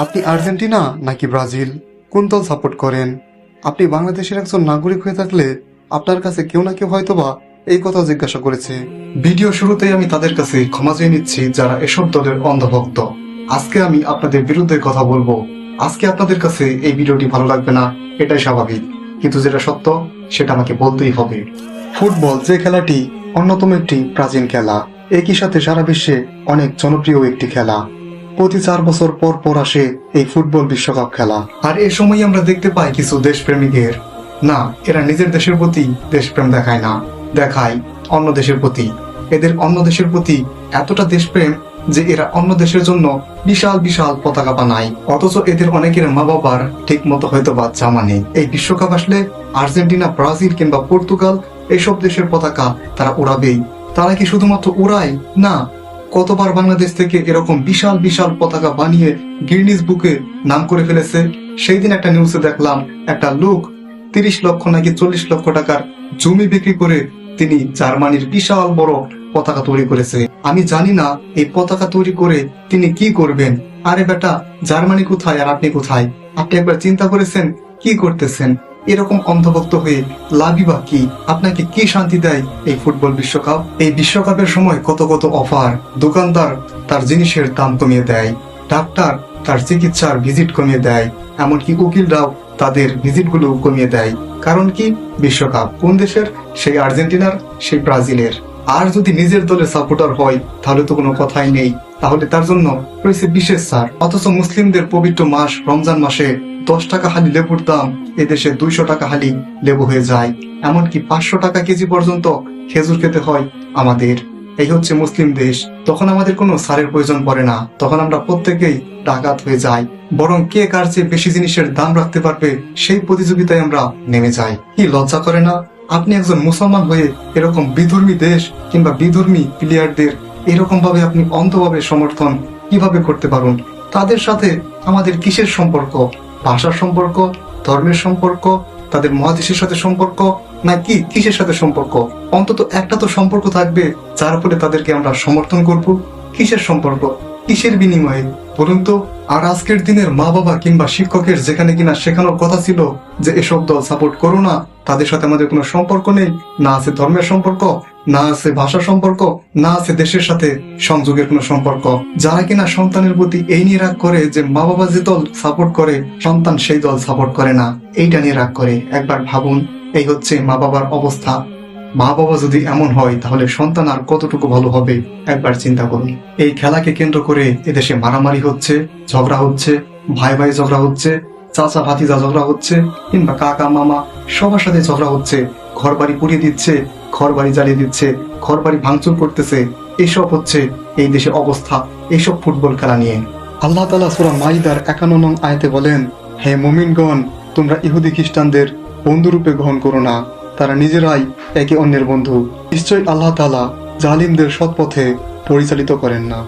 আপনি আর্জেন্টিনা নাকি ব্রাজিল, কোন দল সাপোর্ট করেন? আপনি বাংলাদেশের একজন নাগরিক হয়ে থাকলে আপনার কাছে কেউ না কেউ হয়তোবা এই কথা জিজ্ঞাসা করেছে। ভিডিও শুরুতেই আমি তাদের কাছে ক্ষমা চেয়ে নিচ্ছি যারা এসব দলের অন্ধভক্ত। আজকে আমি আপনাদের বিরুদ্ধে কথা বলবো। আজকে আপনাদের কাছে এই ভিডিওটি ভালো লাগবে না, এটাই স্বাভাবিক, কিন্তু যেটা সত্য সেটা আমাকে বলতেই হবে। ফুটবল যে খেলাটি অন্যতম একটি প্রাচীন খেলা, একই সাথে সারা বিশ্বে অনেক জনপ্রিয় একটি খেলা। প্রতি 4 বছর পর পর আসে এই ফুটবল বিশ্বকাপ খেলা। আর এই সময় আমরা দেখতে পাই কিছু দেশপ্রেমিকের, না, এরা নিজের দেশের প্রতি দেশপ্রেম দেখায় না, দেখায় অন্য দেশের প্রতি। এদের অন্য দেশের প্রতি এতটা দেশপ্রেম যে এরা অন্য দেশের জন্য বিশাল বিশাল পতাকা বানায়, অথচ এদের অনেকের মা বাবার ঠিক মতো হয়তো বা জামা নেই। এই বিশ্বকাপ আসলে আর্জেন্টিনা, ব্রাজিল কিংবা পর্তুগাল এইসব দেশের পতাকা তারা উড়াবেই। তারা কি শুধুমাত্র উড়ায় না, কতবার বাংলাদেশ থেকে এরকম বিশাল বিশাল পতাকা বানিয়ে গিনিস বুকে নাম করে ফেলেছে। সেই দিন একটা নিউজে দেখলাম একটা লোক 30 লক্ষ নাকি 40 লক্ষ টাকার জমি বিক্রি করে তিনি জার্মানির বিশাল বড় পতাকা তৈরি করেছে। আমি জানি না এই পতাকা তৈরি করে তিনি কি করবেন। আরে বেটা, জার্মানি কোথায় আর আপনি কোথায়? আপনি একবার চিন্তা করেছেন কি করতেছেন? এরকম অন্ধভক্ত হয়ে লাভই বা কি? আপনাকে কি শান্তি দেয় এই ফুটবল বিশ্বকাপ? এই বিশ্বকাপের সময় কত কত অফার, দোকানদার তার জিনিসের দাম কমিয়ে দেয়, ডাক্তার তার চিকিৎসার ভিজিট কমিয়ে দেয়, এমনকি উকিলরাও তাদের ভিজিটগুলো কমিয়ে দেয়। কারণ কি? বিশ্বকাপ কোন দেশের? সেই আর্জেন্টিনার, সেই ব্রাজিলের। আর যদি নিজের দলের সাপোর্টার হয় তাহলে তো কোনো কথাই নেই, তাহলে তার জন্য রয়েছে বিশেষ ছাড়। অথচ মুসলিমদের পবিত্র মাস রমজান মাসে 10 টাকা হালি লেবুর দাম এদেশে 200 টাকা হালি লেবু হয়ে যায়, এমনকি 500 টাকা কেজি পর্যন্ত খেজুর খেতে হয় আমাদের। এই হচ্ছে মুসলিম দেশ। তখন আমাদের কোনো ছাড়ের প্রয়োজন পড়ে না, তখন আমরা প্রত্যেকেই ডাকাত হয়ে যাই, বরং কে কার চেয়ে বেশি জিনিসের দাম রাখতে পারবে সেই প্রতিযোগিতায় আমরা নেমে যাই। কি লজ্জা করে না? আপনি একজন মুসলমান হয়ে এরকম বিধর্মী দেশ কিংবা বিধর্মী প্লেয়ারদের এরকম ভাবে আপনি অন্ধভাবে সমর্থন কিভাবে করতে পারুন? তাদের সাথে আমাদের কিসের সম্পর্ক? ভাষার সম্পর্ক, ধর্মের সম্পর্ক, তাদের মহাদেশের সাথে সম্পর্ক, নাকি কিসের সাথে সম্পর্ক? অন্তত একটা তো সম্পর্ক থাকবে যার ফলে তাদেরকে আমরা সমর্থন করব। কিসের সম্পর্ক? কিসের বিনিময়ে বলুন তো? আর আজকের দিনের মা বাবা কিংবা শিক্ষকের যেখানে কিনা শেখানোর কথা ছিল যে এসব দল সাপোর্ট করো না, তাদের সাথে আমাদের কোনো সম্পর্ক নেই, না আছে ধর্মের সম্পর্ক, না আছে ভাষা সম্পর্ক, না আছে দেশের সাথে সংযোগের কোনো সম্পর্ক। যারা কিনা সন্তানের প্রতি এই নিয়ে রাগ করে যে মা বাবা যে দল সাপোর্ট করে সন্তান সেই দল সাপোর্ট করে না, এইটা নিয়ে রাগ করে, একবার ভাবুন এই হচ্ছে মা বাবার অবস্থা। মা বাবা যদি এমন হয় তাহলে সন্তান আর কতটুকু ভালো হবে একবার চিন্তা করুন। এই খেলাকে কেন্দ্র করে এদেশে মারামারি হচ্ছে, ঝগড়া হচ্ছে, ভাই ভাই ঝগড়া হচ্ছে, চাচা ভাতিজা ঝগড়া হচ্ছে, কিংবা কাকা মামা সবার সাথে ঝগড়া হচ্ছে, ঘর বাড়ি পুড়িয়ে দিচ্ছে, ঘর বাড়ি জ্বালিয়ে দিচ্ছে, ঘর বাড়ি ভাঙচুর করতেছে। এইসব হচ্ছে এই দেশে অবস্থা এইসব ফুটবল খেলা নিয়ে। আল্লাহ তাআলা সূরা মাইদার 51 নং আয়াতে বলেন, হে মুমিনগণ, তোমরা ইহুদি খ্রিস্টানদের বন্ধুরূপে গ্রহণ করো না, তারা নিজেরাই একে অন্যের বন্ধু। নিশ্চয়ই আল্লাহ তাআলা জালিমদের সৎ পথে পরিচালিত করেন না।